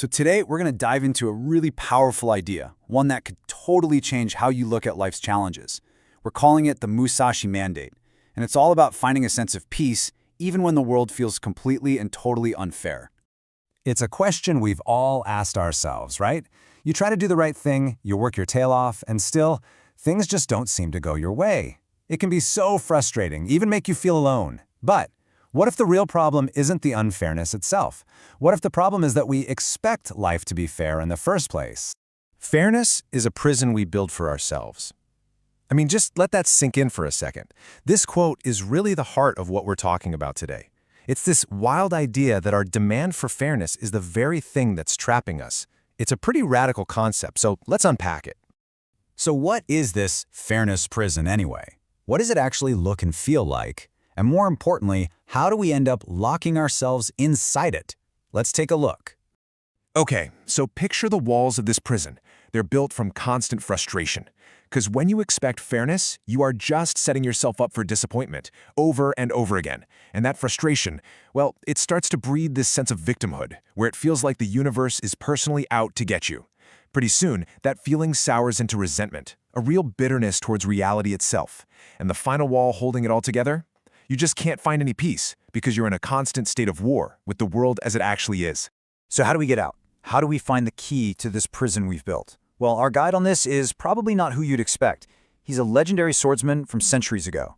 So today we're going to dive into a really powerful idea, one that could totally change how you look at life's challenges. We're calling it the Musashi Mandate, and it's all about finding a sense of peace even when the world feels completely and totally unfair. It's a question we've all asked ourselves, right? You try to do the right thing, you work your tail off, and still, things just don't seem to go your way. It can be so frustrating, even make you feel alone. But what if the real problem isn't the unfairness itself? What if the problem is that we expect life to be fair in the first place? Fairness is a prison we build for ourselves. I mean, just let that sink in for a second. This quote is really the heart of what we're talking about today. It's this wild idea that our demand for fairness is the very thing that's trapping us. It's a pretty radical concept, so let's unpack it. So what is this fairness prison anyway? What does it actually look and feel like? And more importantly, how do we end up locking ourselves inside it? Let's take a look. Okay, so picture the walls of this prison. They're built from constant frustration. Because when you expect fairness, you are just setting yourself up for disappointment over and over again. And that frustration, well, it starts to breed this sense of victimhood, where it feels like the universe is personally out to get you. Pretty soon, that feeling sours into resentment, a real bitterness towards reality itself. And the final wall holding it all together? You just can't find any peace because you're in a constant state of war with the world as it actually is. So how do we get out? How do we find the key to this prison we've built? Well, our guide on this is probably not who you'd expect. He's a legendary swordsman from centuries ago.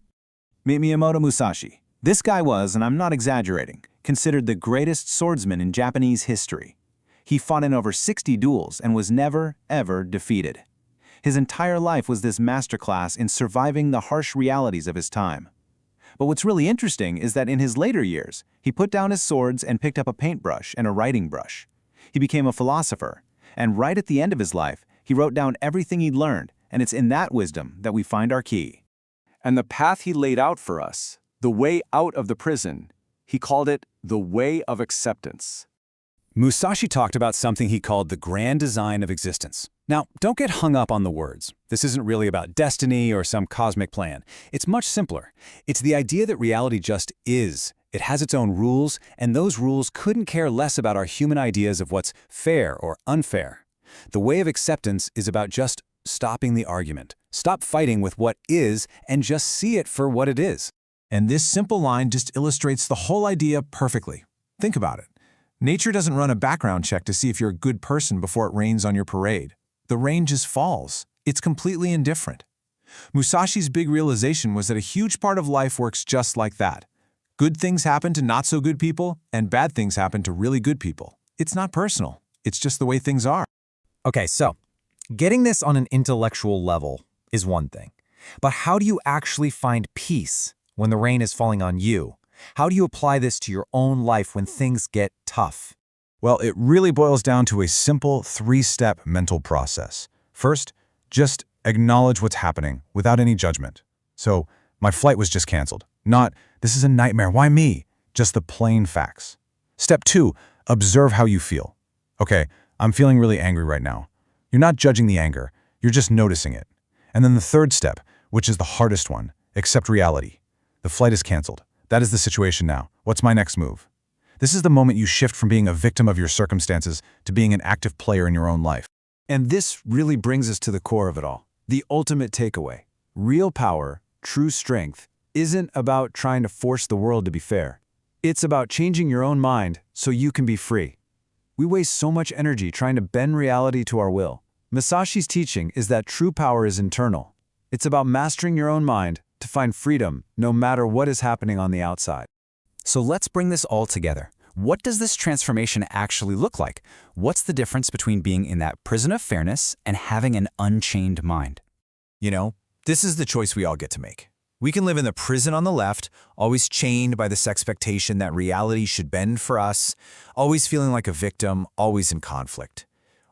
Meet Miyamoto Musashi. This guy was, and I'm not exaggerating, considered the greatest swordsman in Japanese history. He fought in over 60 duels and was never, ever defeated. His entire life was this masterclass in surviving the harsh realities of his time. But what's really interesting is that in his later years, he put down his swords and picked up a paintbrush and a writing brush. He became a philosopher, and right at the end of his life, he wrote down everything he'd learned, and it's in that wisdom that we find our key. And the path he laid out for us, the way out of the prison, he called it the way of acceptance. Musashi talked about something he called the grand design of existence. Now, don't get hung up on the words. This isn't really about destiny or some cosmic plan. It's much simpler. It's the idea that reality just is. It has its own rules, and those rules couldn't care less about our human ideas of what's fair or unfair. The way of acceptance is about just stopping the argument. Stop fighting with what is and just see it for what it is. And this simple line just illustrates the whole idea perfectly. Think about it. Nature doesn't run a background check to see if you're a good person before it rains on your parade. The rain just falls. It's completely indifferent. Musashi's big realization was that a huge part of life works just like that. Good things happen to not so good people, and bad things happen to really good people. It's not personal. It's just the way things are. Okay, so getting this on an intellectual level is one thing. But how do you actually find peace when the rain is falling on you? How do you apply this to your own life when things get tough? Well, it really boils down to a simple three-step mental process. First, just acknowledge what's happening without any judgment. So, my flight was just canceled. Not, this is a nightmare, why me? Just the plain facts. Step 2, observe how you feel. Okay, I'm feeling really angry right now. You're not judging the anger, you're just noticing it. And then the third step, which is the hardest one, accept reality. The flight is canceled. That is the situation now. What's my next move? This is the moment you shift from being a victim of your circumstances to being an active player in your own life. And this really brings us to the core of it all, the ultimate takeaway. Real power, true strength, isn't about trying to force the world to be fair. It's about changing your own mind so you can be free. We waste so much energy trying to bend reality to our will. Musashi's teaching is that true power is internal. It's about mastering your own mind to find freedom no matter what is happening on the outside. So let's bring this all together. What does this transformation actually look like? What's the difference between being in that prison of fairness and having an unchained mind? You know, this is the choice we all get to make. We can live in the prison on the left, always chained by this expectation that reality should bend for us, always feeling like a victim, always in conflict.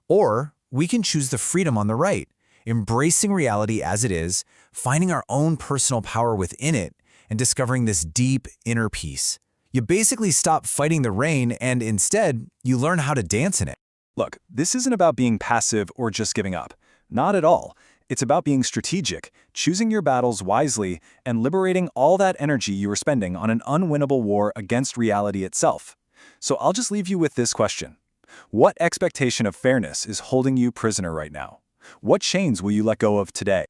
Or we can choose the freedom on the right, embracing reality as it is, finding our own personal power within it, and discovering this deep inner peace. You basically stop fighting the rain and instead, you learn how to dance in it. Look, this isn't about being passive or just giving up. Not at all. It's about being strategic, choosing your battles wisely, and liberating all that energy you are spending on an unwinnable war against reality itself. So I'll just leave you with this question. What expectation of fairness is holding you prisoner right now? What chains will you let go of today?